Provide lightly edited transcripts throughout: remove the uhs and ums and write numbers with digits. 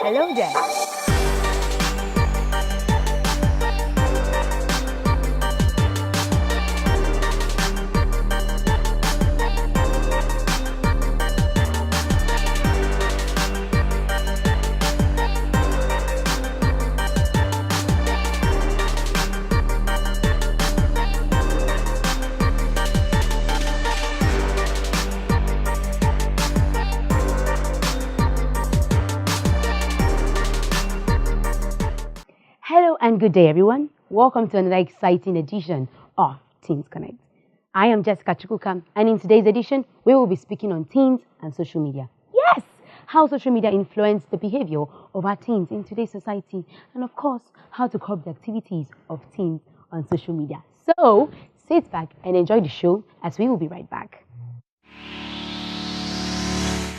Hello there. Hello and good day, everyone. Welcome to another exciting edition of Teens Connect. I am Jessica Chukwukam, and in today's edition, we will be speaking on teens and social media. Yes, how social media influence the behavior of our teens in today's society, and of course, how to curb the activities of teens on social media. So, sit back and enjoy the show as we will be right back.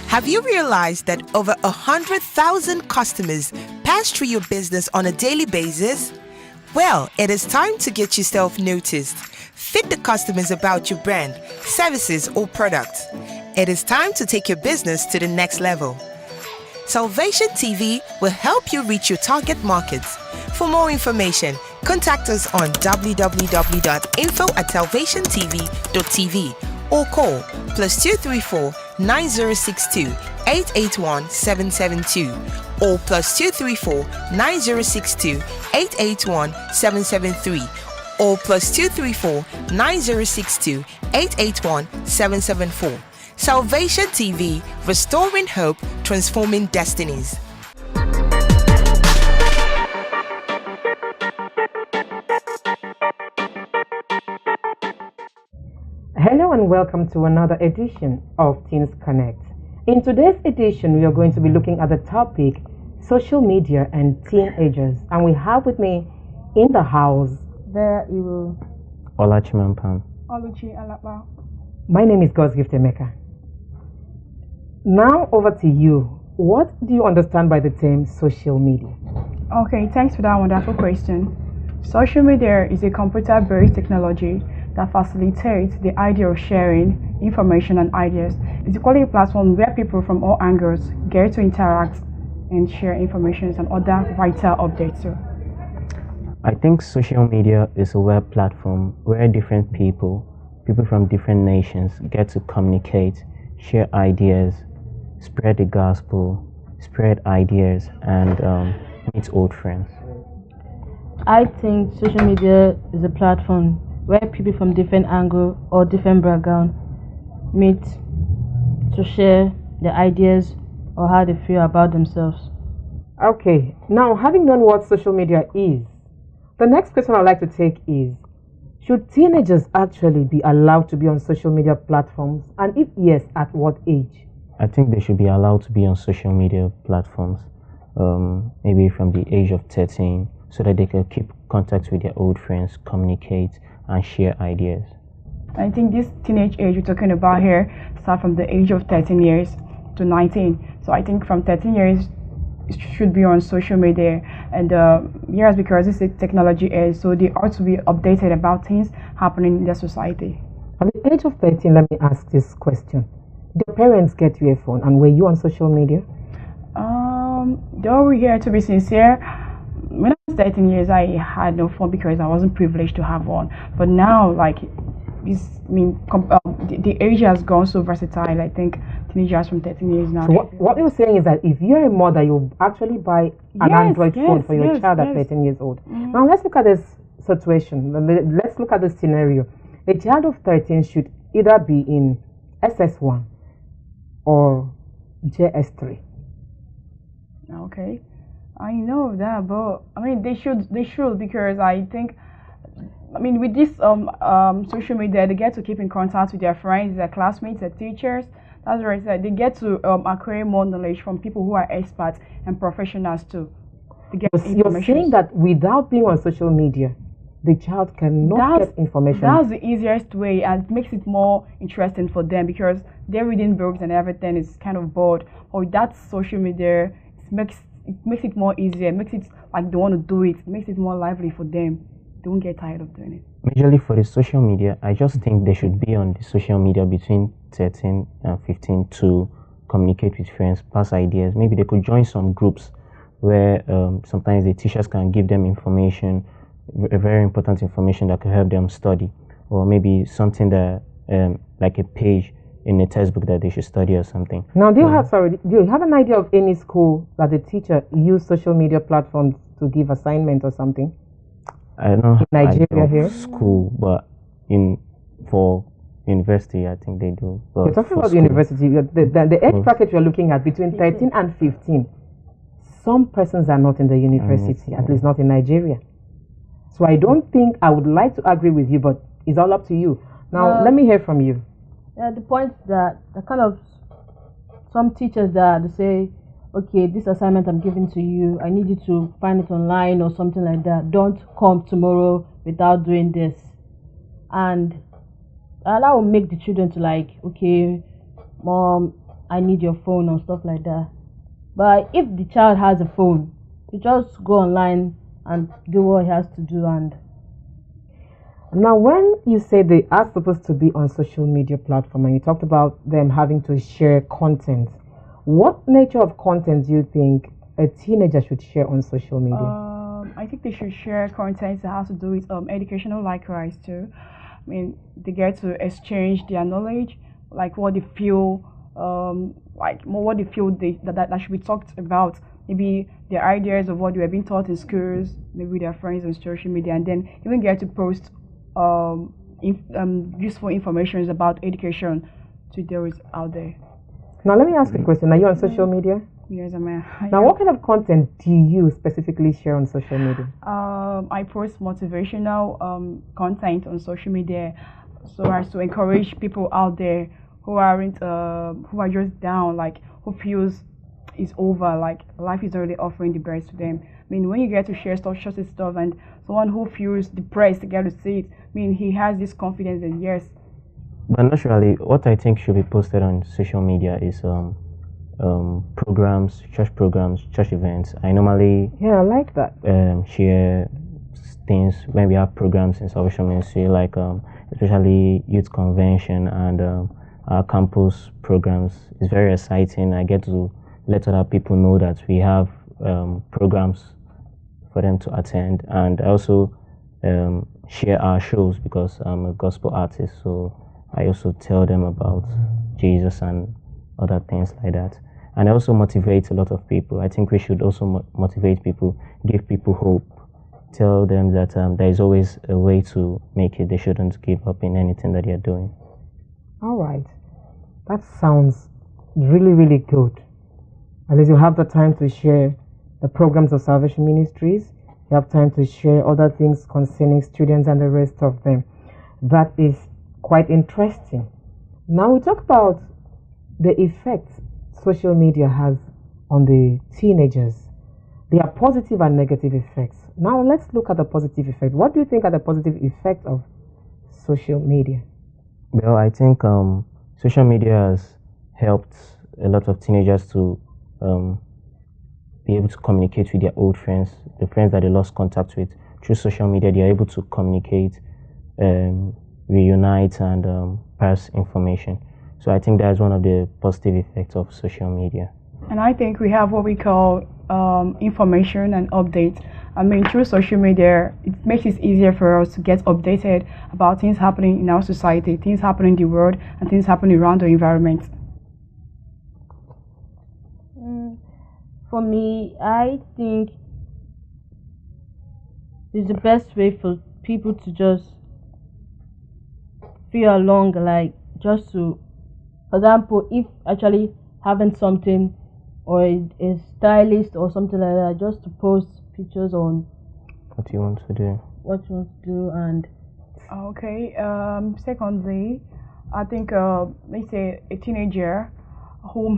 Have you realized that over 100,000 customers pass through your business on a daily basis? Well, it is time to get yourself noticed. Fit the customers about your brand, services, or products. It is time to take your business to the next level. Salvation TV will help you reach your target markets. For more information, contact us on www.info@salvationtv.tv or call +234 9062 881 772 or +234 9062 881 773 or +234 9062 881 774. Salvation TV, restoring hope, transforming destinies. Hello and welcome to another edition of Teens Connect. In today's edition, we are going to be looking at the topic social media and teenagers. And we have with me in the house Vera Iwu. Olachimampam. Oluchi Alapa. My name is God's Gift Emeka. Now over to you. What do you understand by the term social media? Okay, thanks for that wonderful question. Social media is a computer-based technology that facilitates the idea of sharing information and ideas. It's equally a platform where people from all angles get to interact and share information and other vital updates too. I think social media is a web platform where different people from different nations get to communicate, share ideas, spread the gospel, spread ideas, and meet old friends. I think social media is a platform where people from different angle or different background meet to share their ideas or how they feel about themselves. Okay, now having known what social media is, the next question I'd like to take is, should teenagers actually be allowed to be on social media platforms? And if yes, at what age? I think they should be allowed to be on social media platforms, maybe from the age of 13, so that they can keep contact with their old friends, communicate, and share ideas. I think this teenage age we're talking about here start from the age of 13 years to 19. So I think from 13 years it should be on social media, and yes, because it's a technology age, so they ought to be updated about things happening in their society. At the age of 13, let me ask this question. Did your parents get you a phone, and were you on social media? Though we're here to be sincere, when I was 13 years, I had no phone because I wasn't privileged to have one. But now, like, the age has gone so versatile. I think teenagers from 13 years now. So what you're saying is that if you're a mother, you actually buy an Android phone for your child at 13 years old. Mm-hmm. Now let's look at this situation. Let's look at this scenario. A child of 13 should either be in SS1 or JS3. Okay, I know that, but I mean they should because I think, with this social media, they get to keep in contact with their friends, their classmates, their teachers. That's what I said. They get to acquire more knowledge from people who are experts and professionals too. To get You're saying that without being on social media, the child cannot get information. That's the easiest way, and it makes it more interesting for them because they're reading books and everything is kind of bored. Or that social media makes it more easier. It makes it like they want to do it. It makes it more lively for them. They won't get tired of doing it. Majorly for the social media, I just think they should be on the social media between 13 and 15 to communicate with friends, pass ideas. Maybe they could join some groups where sometimes the teachers can give them information, very important information that could help them study, or maybe something that like a page in a textbook that they should study or something. Now, do you have an idea of any school that the teacher use social media platforms to give assignment or something? I don't know. In Nigeria here? School, but for university, I think they do. But you're talking about university. The age bracket you're looking at between 13 and 15. Some persons are not in the university, at least not in Nigeria. So I don't think I would like to agree with you, but it's all up to you. Now, let me hear from you. Yeah, the point that the kind of some teachers that they say, okay, this assignment I'm giving to you, I need you to find it online or something like that. Don't come tomorrow without doing this. And that will make the children to like, okay, mom, I need your phone or stuff like that. But if the child has a phone, you just go online and do what he has to do. And now, when you say they are supposed to be on social media platform, and you talked about them having to share content, what nature of content do you think a teenager should share on social media? I think they should share content that has to do with educational likewise too. I mean, they get to exchange their knowledge, like what they feel, what they feel that should be talked about. Maybe their ideas of what they were being taught in schools, maybe with their friends on social media, and then even get to post useful information about education to those out there. Now, let me ask you a question. Are you on social media? Yes, I am. Now, what kind of content do you specifically share on social media? I post motivational content on social media so as to encourage people out there who are just down, like who feels it's over, like life is already offering the best to them. I mean, when you get to share stuff and someone who feels depressed get to see it, I mean, he has this confidence that yes. But naturally, what I think should be posted on social media is programs, church events. I normally I like that. Share things when we have programs in Salvation Ministry, like especially youth convention and our campus programs. It's very exciting. I get to let other people know that we have programs for them to attend, and I also share our shows because I'm a gospel artist, so I also tell them about Jesus and other things like that. And I also motivate a lot of people. I think we should also motivate people, give people hope, tell them that there is always a way to make it. They shouldn't give up in anything that they're doing. All right. That sounds really, really good. At least you have the time to share the programs of Salvation Ministries. You have time to share other things concerning students and the rest of them. That is quite interesting. Now we talk about the effects social media has on the teenagers. There are positive and negative effects. Now let's look at the positive effect. What do you think are the positive effects of social media? Well, I think social media has helped a lot of teenagers to be able to communicate with their old friends, the friends that they lost contact with. Through social media, they are able to communicate, reunite, and pass information. So I think that's one of the positive effects of social media. And I think we have what we call information and update. I mean, through social media, it makes it easier for us to get updated about things happening in our society, things happening in the world, and things happening around the environment. For me, I think it's the best way for people to just feel along, like just to, for example, if actually having something or a stylist or something like that, just to post pictures on what you want to do. And okay. Secondly, I think let's say a teenager whom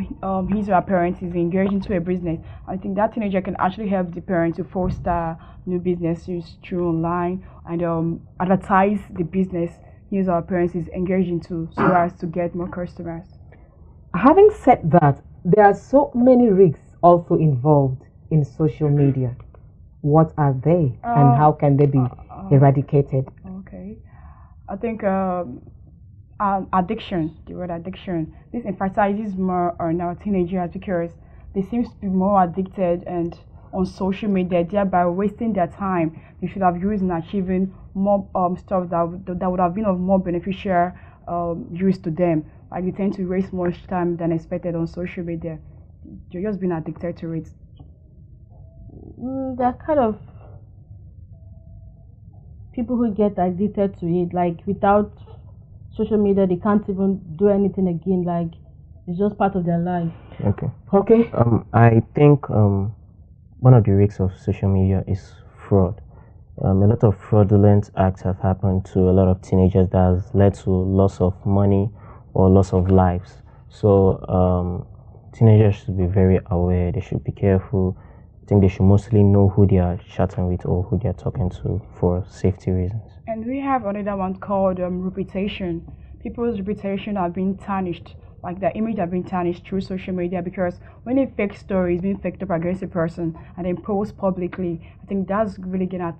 his or her parents is engaged into a business. I think that teenager can actually help the parent to foster new businesses through online and advertise the business his or her parents is engaged into so as to get more customers. Having said that, there are so many risks also involved in social media. What are they and how can they be eradicated? Okay. I think addiction, the word addiction, this emphasizes more on our teenagers because they seem to be more addicted and on social media, thereby wasting their time they should have used in achieving more stuff that would have been of more beneficial use to them. Like they tend to waste more time than expected on social media. You're just being addicted to it. They're kind of people who get addicted to it. Like without social media, they can't even do anything again. Like it's just part of their life. Okay. I think one of the risks of social media is fraud. A lot of fraudulent acts have happened to a lot of teenagers that has led to loss of money or loss of lives. So teenagers should be very aware. They should be careful. I think they should mostly know who they are chatting with or who they are talking to for safety reasons. And we have another one called reputation. People's reputation are being tarnished, like their image have been tarnished through social media, because when a fake story is being faked up against a person and then posted publicly, I think that's really gonna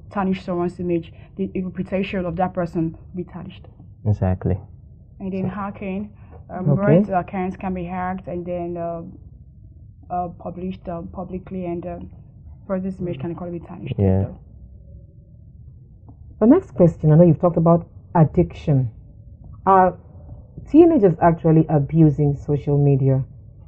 tarnish someone's image. The reputation of that person will be tarnished. Exactly. And then hacking, most accounts can be hacked and then published publicly, and person's image can be tarnished. Yeah. The next question, I know you've talked about addiction. Are teenagers actually abusing social media?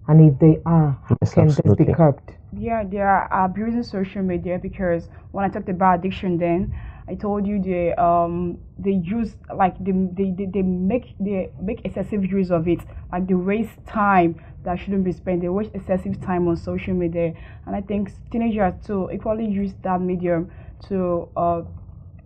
And if they are, how can this be curbed? Yeah, they are abusing social media, because when I talked about addiction then, I told you they use, like they make excessive use of it. Like they waste time that shouldn't be spent. They waste excessive time on social media. And I think teenagers too equally use that medium to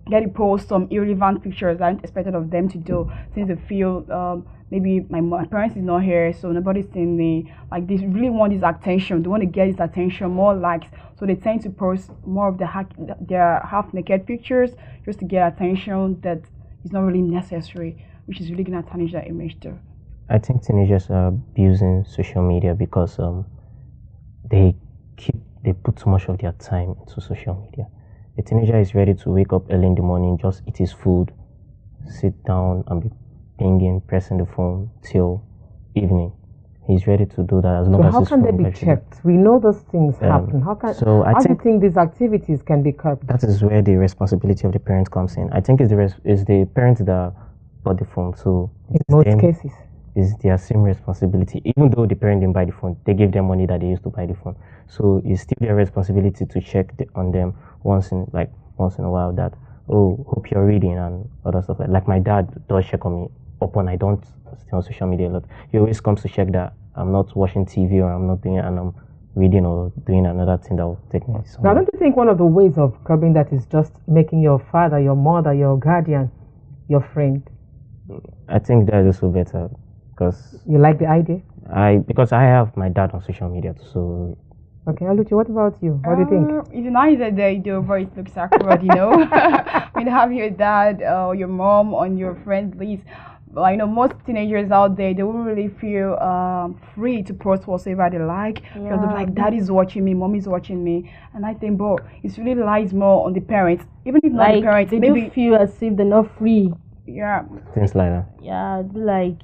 get post some irrelevant pictures that aren't expected of them to do, since they feel maybe my parents is not here, so nobody's seeing me. Like they really want this attention. They want to get this attention, more likes. So they tend to post more of their half-naked pictures just to get attention that is not really necessary, which is really gonna tarnish their image too. I think teenagers are abusing social media because they put too much of their time into social media. A teenager is ready to wake up early in the morning, just eat his food, sit down and be pinging, pressing the phone till evening. He's ready to do that as long as his phone. So how can they be checked? We know those things happen. How do you think these activities can be curbed? That is where the responsibility of the parent comes in. I think it's the parents that bought the phone. So in most cases, it's their same responsibility. Even though the parent didn't buy the phone, they gave them money that they used to buy the phone. So it's still their responsibility to check on them once in a while, that, oh, hope you're reading and other stuff. Like my dad does check on me up when I don't stay on social media a lot. He always comes to check that I'm not watching TV or I'm not doing it and I'm reading or doing another thing that will take me somewhere. Now, don't you think one of the ways of curbing that is just making your father, your mother, your guardian, your friend? I think that is also better, because you like the idea? Because I have my dad on social media, so. Okay, Oluchi, what about you? What do you think? It's nice that they do voice looks awkward, you know. When you have your dad or your mom on your friend list. But I know most teenagers out there, they won't really feel free to post whatever they like. Because they're like, daddy's watching me, mommy's watching me. And I think, but it really lies more on the parents. Even if not the parents, they maybe do feel as if they're not free. Yeah. Things like that. Yeah, I'd be like,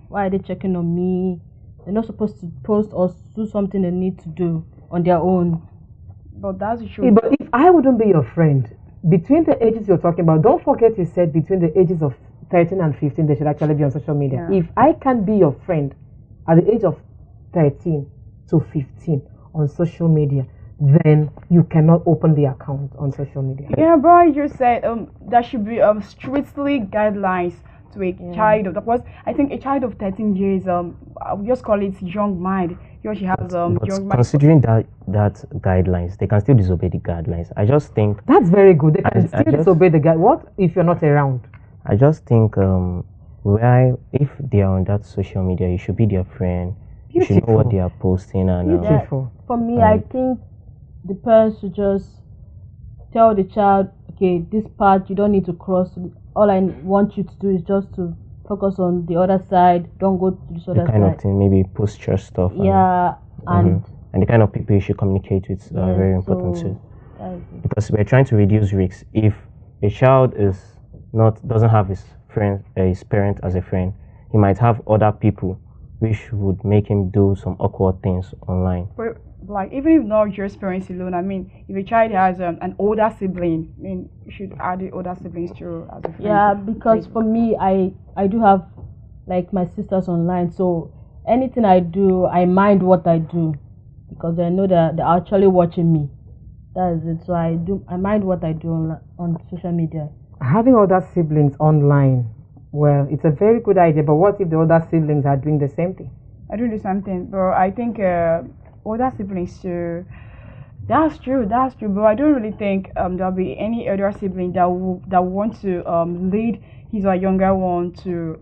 why are they checking on me? They're not supposed to post or do something they need to do on their own. But that's the truth. Yeah, but if I wouldn't be your friend, between the ages you're talking about, don't forget you said between the ages of 13 and 15 they should actually be on social media. Yeah. If I can be your friend at the age of 13 to 15 on social media, then you cannot open the account on social media. Yeah, but I just said there should be strictly guidelines to a child of, because I think a child of 13 years, I'll just call it young mind. She has young mind. Considering that guidelines, they can still disobey the guidelines. I just think that's very good. They can still disobey the guidelines. What if you're not around? I just think if they are on that social media, you should be their friend. Beautiful. You should know what they are posting and. Beautiful. For me, I think the parents should just tell the child, okay, this part you don't need to cross. All I want you to do is just to focus on the other side. Don't go to this other side. Kind of thing, maybe post church stuff. Yeah, and the kind of people you should communicate with are very important too. Because we're trying to reduce risks. If a child doesn't have his parent as a friend, he might have other people which would make him do some awkward things online. But like, even if not your parents alone, I mean, if a child has an older sibling, I mean, you should add the older siblings to as a friend. Yeah, because for me, I do have like my sisters online, so anything I do, I mind what I do because I know that they're actually watching me. That is it. So I mind what I do on social media. Having other siblings online, well, it's a very good idea, but what if the other siblings are doing the same thing? I do the same thing, but I think older siblings too. That's true, but I don't really think there'll be any other sibling that want to lead his or younger one to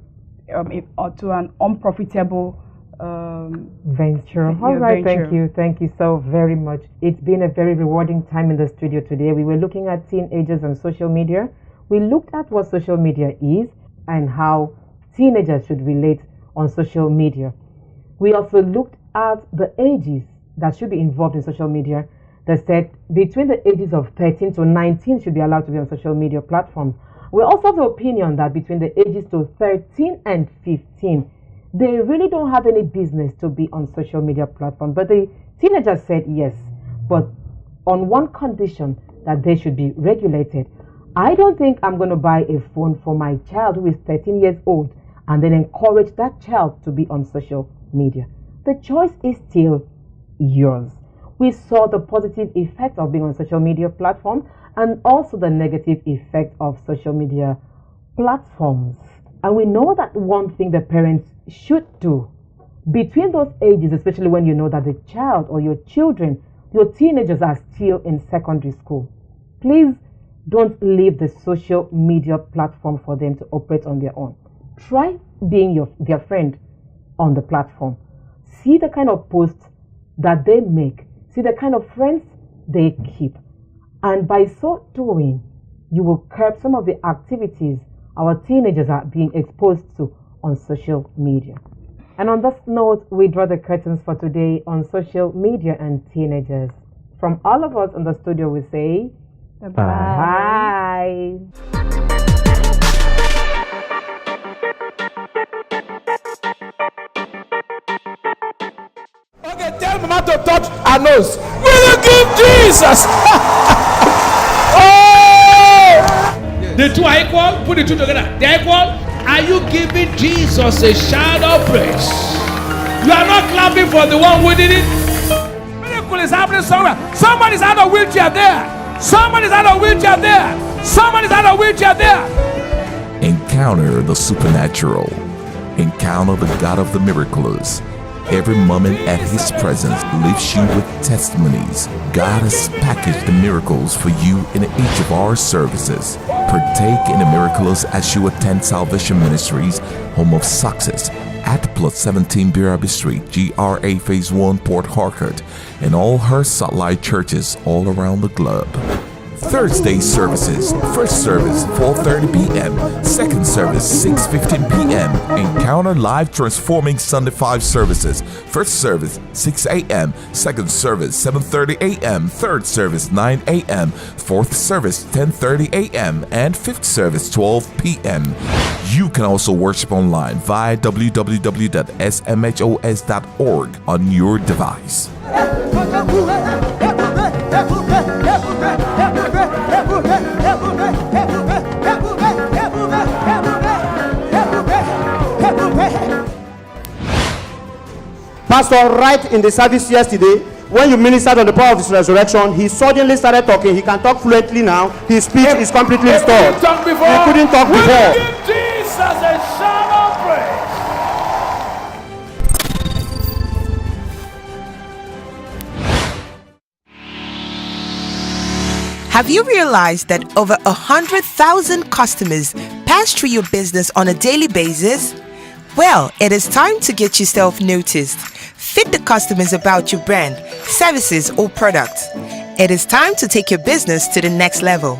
an unprofitable venture. All right, thank you so very much. It's been a very rewarding time in the studio today. We were looking at teenagers and social media. We looked at what social media is and how teenagers should relate on social media. We also looked at the ages that should be involved in social media. They said between the ages of 13 to 19 should be allowed to be on social media platforms. We also have the opinion that between the ages to 13 and 15, they really don't have any business to be on social media platforms. But the teenagers said yes, but on one condition, that they should be regulated. I don't think I'm going to buy a phone for my child who is 13 years old and then encourage that child to be on social media. The choice is still yours. We saw the positive effect of being on social media platform and also the negative effect of social media platforms. And we know that one thing the parents should do between those ages, especially when you know that the child or your children, your teenagers are still in secondary school, please don't leave the social media platform for them to operate on their own. Try being their friend on the platform. See the kind of posts that they make. See the kind of friends they keep. And by so doing, you will curb some of the activities our teenagers are being exposed to on social media. And on this note, we draw the curtains for today on social media and teenagers. From all of us in the studio, we say bye. Okay, tell Mama to touch her nose. Will you give Jesus? Oh! The two are equal. Put the two together. They're equal. Are you giving Jesus a shout of praise? You are not clapping for the one who did it. Miracle is happening somewhere. Somebody's out of wheelchair there. Somebody's out of wheelchair there. Somebody's out of wheelchair there. Encounter the supernatural. Encounter the God of the miracles. Every moment at His presence leaves you with testimonies. God has packaged the miracles for you in each of our services. Partake in the miracles as you attend Salvation Ministries, Home of Success, at Plot 17 Birabi Street, GRA Phase 1, Port Harcourt, and all her satellite churches all around the globe. Thursday services: first service 4:30 p.m., second service 6:15 p.m. Encounter Live Transforming Sunday 5 services: first service 6 a.m., second service 7:30 a.m., third service 9 a.m., fourth service 10:30 a.m., and fifth service 12 p.m. You can also worship online via www.smhos.org on your device. Pastor, right in the service yesterday, when you ministered on the power of his resurrection, he suddenly started talking. He can talk fluently now. His speech is completely restored. He couldn't talk before. Give Jesus a shout of praise. Have you realized that over 100,000 customers pass through your business on a daily basis? Well, it is time to get yourself noticed. Fit the customers about your brand, services, or products. It is time to take your business to the next level.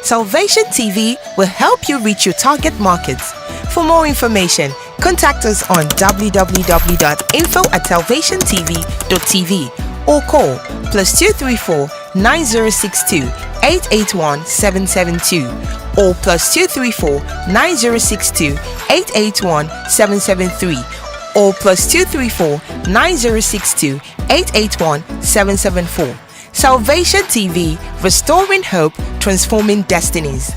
Salvation TV will help you reach your target markets. For more information, contact us on www.info@salvationtv.tv or call +234 9062 881 772 or +234 9062 881 773 or +234 9062 881 774. Salvation TV, restoring hope, transforming destinies.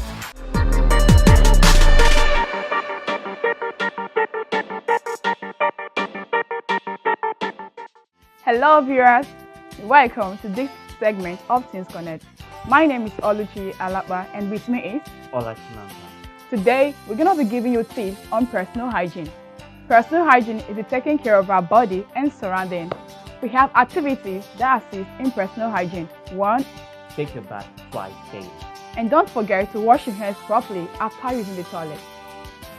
Hello viewers, welcome to this segment of Teens Connect. My name is Oluchi Alapa and with me is Olachimamba. Today, we're going to be giving you tips on personal hygiene. Personal hygiene is the taking care of our body and surroundings. We have activities that assist in personal hygiene. 1. Take your bath twice daily. And don't forget to wash your hands properly after using the toilet.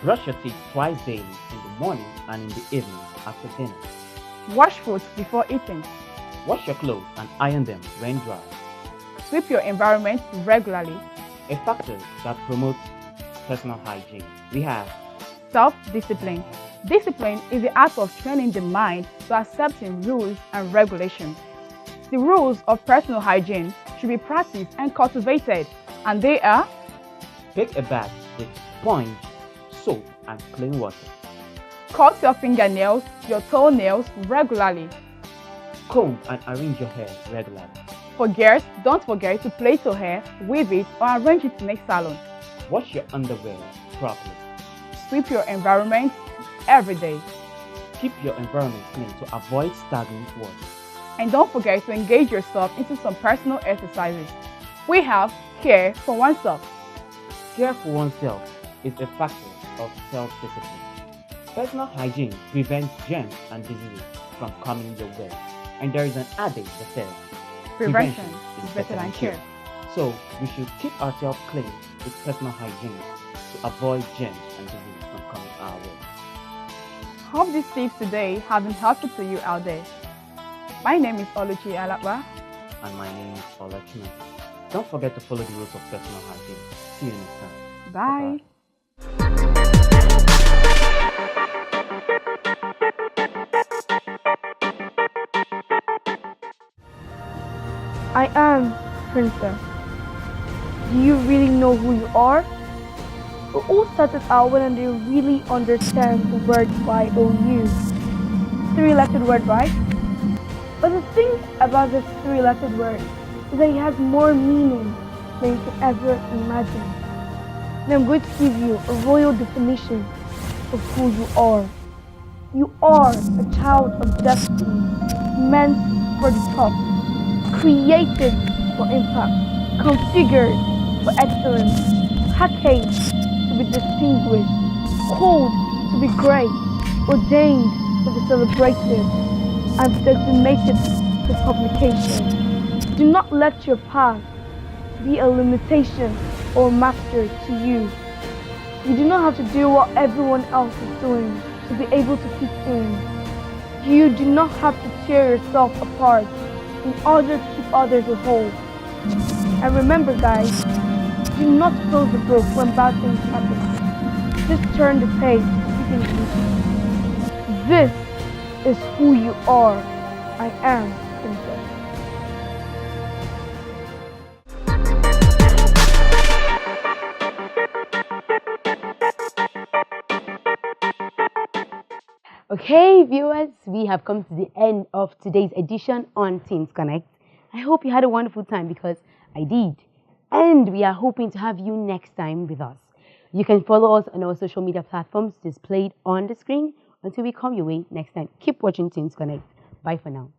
Brush your teeth twice daily, in the morning and in the evening after dinner. Wash food before eating. Wash your clothes and iron them when dry. Sweep your environment regularly. A factor that promotes personal hygiene. We have self-discipline. Discipline is the act of training the mind to accepting rules and regulations. The rules of personal hygiene should be practiced and cultivated, and they are: take a bath with sponge, soap, and clean water. Cut your fingernails, your toenails regularly. Comb and arrange your hair regularly. For girls, don't forget to plait your hair, weave it, or arrange it in a salon. Wash your underwear properly. Sweep your environment every day. Keep your environment clean to avoid stagnant water. And don't forget to engage yourself into some personal exercises. We have care for oneself. Care for oneself is a factor of self-discipline. Personal hygiene prevents germs and diseases from coming your way. And there is an adage that says, prevention is better than cure. So we should keep ourselves clean with personal hygiene to avoid germs and diseases from coming our way. Hope these tips today have been helpful to you out there. My name is Oluchi Alapa. And my name is Olachimamba. Don't forget to follow the rules of personal hygiene. See you next time. Bye. Bye-bye. I am Princess. Do you really know who you are? We all started out when they really understand the word Y-O-U. Three-lettered word, right? But the thing about this three-lettered word is that it has more meaning than you can ever imagine. And I'm going to give you a royal definition of who you are. You are a child of destiny, meant for the top, created for impact, configured for excellence, packaged to be distinguished, called to be great, ordained to be celebrated, and designated for publication. Do not let your past be a limitation or master to you. You do not have to do what everyone else is doing to be able to fit in. You do not have to tear yourself apart in order to keep others whole. And remember guys, do not close the book when bad things happen. Just turn the page to keep it. This is who you are. I am Princess. Okay, viewers, we have come to the end of today's edition on Teens Connect. I hope you had a wonderful time because I did. And we are hoping to have you next time with us. You can follow us on our social media platforms displayed on the screen until we come your way next time. Keep watching Teens Connect. Bye for now.